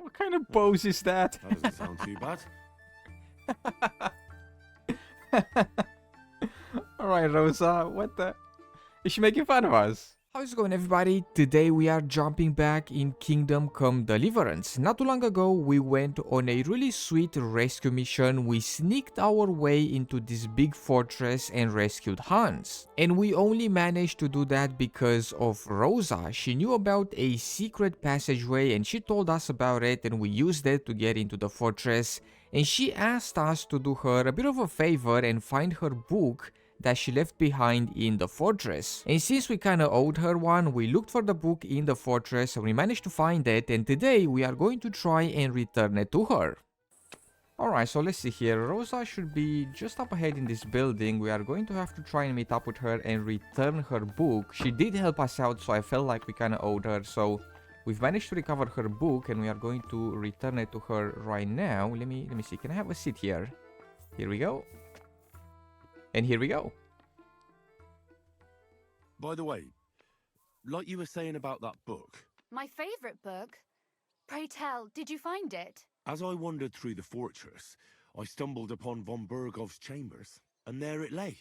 What kind of pose is that? That doesn't sound too bad. Alright, Rosa, what the? Is she making fun of us? How's it going, everybody? Today we are jumping back in Kingdom Come Deliverance. Not too long ago, we went on a really sweet rescue mission. We sneaked our way into this big fortress and rescued Hans. And we only managed to do that because of Rosa. She knew about a secret passageway and she told us about it, and we used it to get into the fortress. And she asked us to do her a bit of a favor and find her book that she left behind in the fortress. And since we kinda owed her one, we looked for the book in the fortress and we managed to find it, and today we are going to try and return it to her. Alright, so let's see here. Rosa should be just up ahead in this building. We are going to have to try and meet up with her and return her book. She did help us out, so I felt like we kinda owed her, so we've managed to recover her book and we are going to return it to her right now. Let me see. Can I have a seat here? Here we go. And here we go. By the way, like you were saying about that book, My favourite book? Pray tell, did you find it? as I wandered through the fortress, I stumbled upon von Burgov's chambers, and there it lay.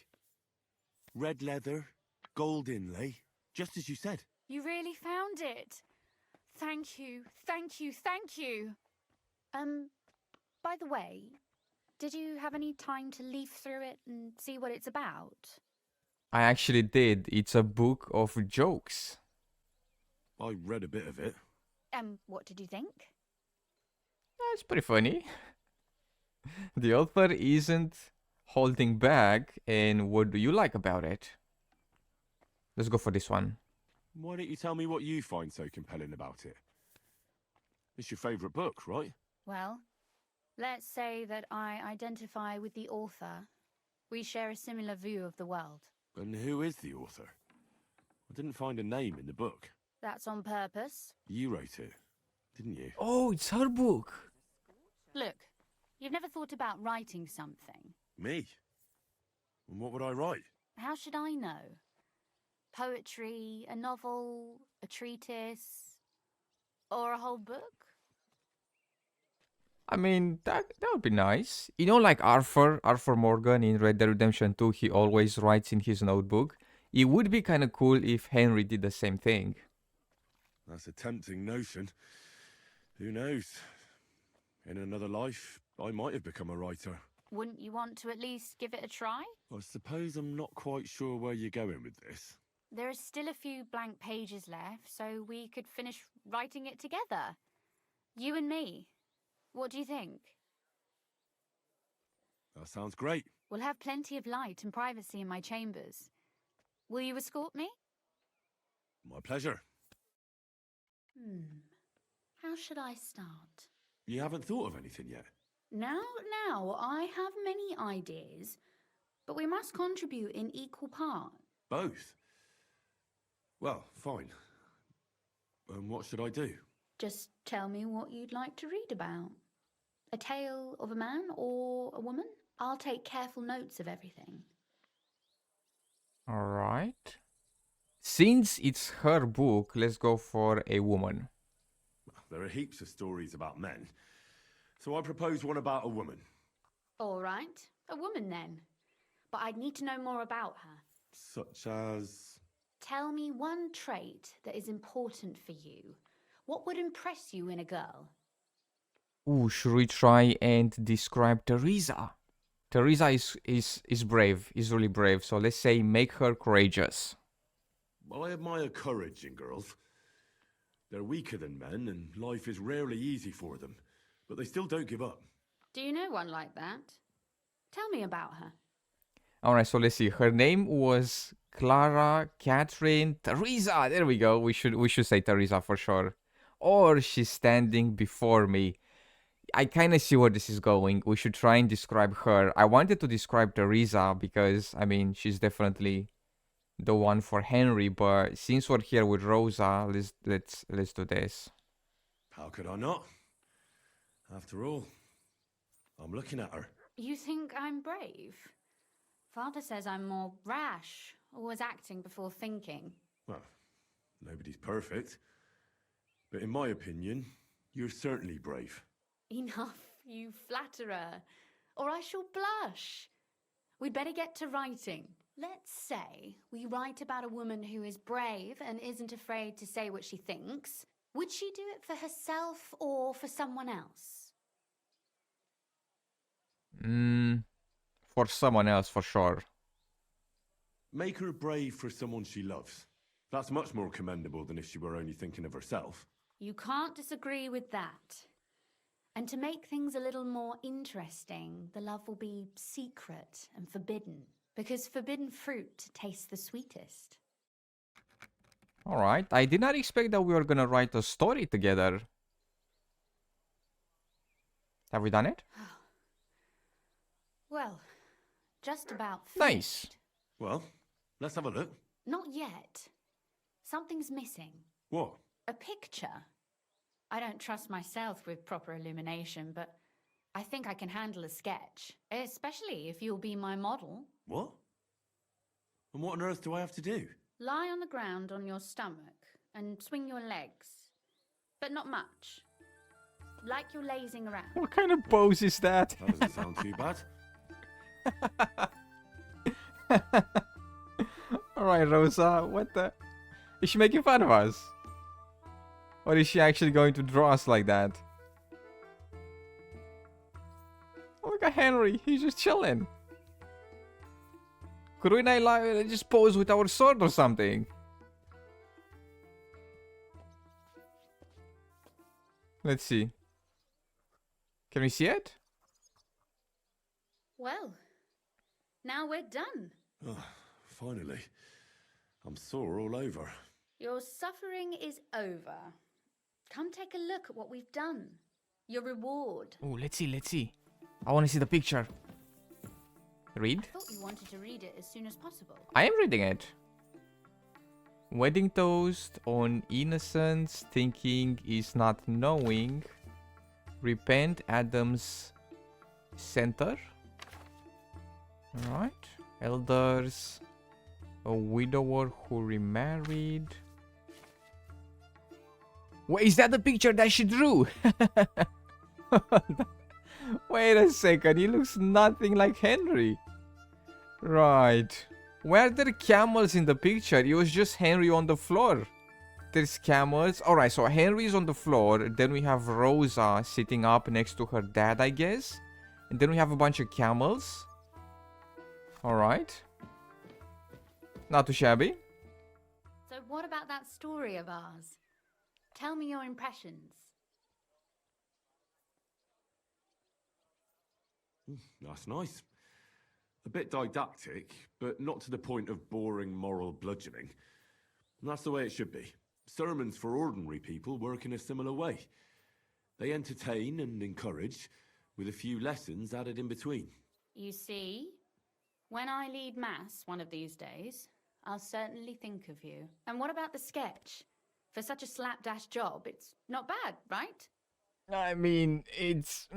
Red leather, gold inlay, just as you said. You really found it. Thank you, thank you, thank you. By the way, did you have any time to leaf through it and see what it's about? I actually did. It's a book of jokes. I read a bit of it. What did you think? It's pretty funny. The author isn't holding back, and what do you like about it? Let's go for this one. Why don't you tell me what you find so compelling about it? It's your favourite book, right? Well, let's say that I identify with the author. We share a similar view of the world. And who is the author? I didn't find a name in the book. That's on purpose. You wrote it, didn't you? Oh, it's her book. Look, you've never thought about writing something. Me? And what would I write? How should I know? Poetry, a novel, a treatise, or a whole book? I mean, that would be nice. You know, like Arthur Morgan in Red Dead Redemption 2, he always writes in his notebook. It would be kind of cool if Henry did the same thing. That's a tempting notion. Who knows? In another life, I might have become a writer. Wouldn't you want to at least give it a try? I suppose I'm not quite sure where you're going with this. There are still a few blank pages left, so we could finish writing it together. You and me. What do you think? That sounds great. We'll have plenty of light and privacy in my chambers. Will you escort me? My pleasure. How should I start? You haven't thought of anything yet? Now, I have many ideas, but we must contribute in equal part. Both? Well, fine. And what should I do? Just tell me what you'd like to read about. A tale of a man or a woman? I'll take careful notes of everything. Alright. Since it's her book, let's go for a woman. There are heaps of stories about men, so I propose one about a woman. All right, a woman then. But I'd need to know more about her. Such as... Tell me one trait that is important for you. What would impress you in a girl? Ooh, should we try and describe Teresa? Teresa is brave, is really brave, so let's say make her courageous. I admire courage in girls. They're weaker than men, and life is rarely easy for them, but they still don't give up. Do you know one like that? Tell me about her. Alright, so let's see. Her name was Clara, Catherine, Teresa. There we go. We should say Teresa for sure. Or she's standing before me. I kind of see where this is going. We should try and describe her. I wanted to describe Teresa because, I mean, she's definitely the one for Henry, but since we're here with Rosa, let's do this. How could I not? After all, I'm looking at her. You think I'm brave? Father says I'm more rash, always acting before thinking. Well, nobody's perfect. But in my opinion, You're certainly brave. Enough, you flatterer, or I shall blush. We'd better get to writing. Let's say we write about a woman who is brave and isn't afraid to say what she thinks. Would she do it for herself or for someone else? For someone else, for sure. Make her brave for someone she loves. That's much more commendable than if she were only thinking of herself. You can't disagree with that. And to make things a little more interesting, the love will be secret and forbidden, because forbidden fruit tastes the sweetest. Alright, I did not expect that we were gonna write a story together. Have we done it? Well, just about Nice. finished. Well, let's have a look. Not yet. Something's missing. What? A picture. I don't trust myself with proper illumination, but I think I can handle a sketch, especially if you'll be my model. What? And what on earth do I have to do? Lie on the ground on your stomach and swing your legs, but not much. Like you're lazing around. What kind of pose is that? That doesn't sound too bad. Alright, Rosa, what the? Is she making fun of us? Or is she actually going to draw us like that? Oh, look at Henry, he's just chilling. Could we not just pose with our sword or something? Let's see. Can we see it? Well, now we're done. Oh, finally. I'm sore all over. Your suffering is over. Come take a look at what we've done. Your reward. Oh, let's see. I want to see the picture. Read? I thought you wanted to read it as soon as possible. I am reading it. Wedding toast on innocence, thinking is not knowing. Repent, Adam's center. Alright. Elders. A widower who remarried. Wait, is that the picture that she drew? Wait a second, he looks nothing like Henry. Right. Were there camels in the picture? It was just Henry on the floor. There's camels. Alright, so Henry is on the floor. Then we have Rosa sitting up next to her dad, I guess. And then we have a bunch of camels. Alright. Not too shabby. So what about that story of ours? Tell me your impressions. That's nice. A bit didactic, but not to the point of boring moral bludgeoning. And that's the way it should be. Sermons for ordinary people work in a similar way. They entertain and encourage, with a few lessons added in between. You see, when I lead mass one of these days, I'll certainly think of you. And what about the sketch? For such a slapdash job, it's not bad, right? I mean, it's...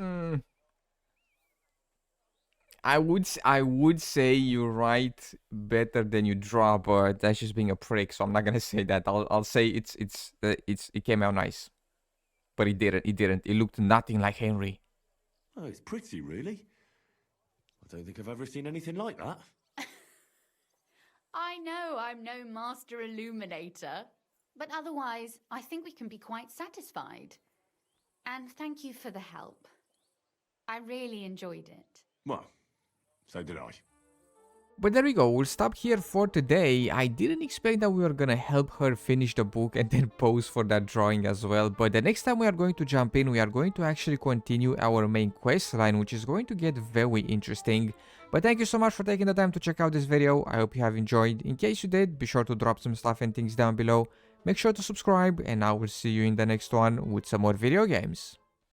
I would say you write better than you draw, but that's just being a prick, so I'm not gonna say that. I'll say it came out nice. But it didn't. It looked nothing like Henry. Oh, it's pretty, really. I don't think I've ever seen anything like that. I know I'm no master illuminator, but otherwise I think we can be quite satisfied. And thank you for the help. I really enjoyed it. Well, so did I. But there we go, we'll stop here for today. I didn't expect that we were gonna help her finish the book and then pose for that drawing as well. But the next time we are going to jump in, we are going to actually continue our main quest line, which is going to get very interesting. But thank you so much for taking the time to check out this video. I hope you have enjoyed. In case you did, be sure to drop some stuff and things down below. Make sure to subscribe, and I will see you in the next one with some more video games.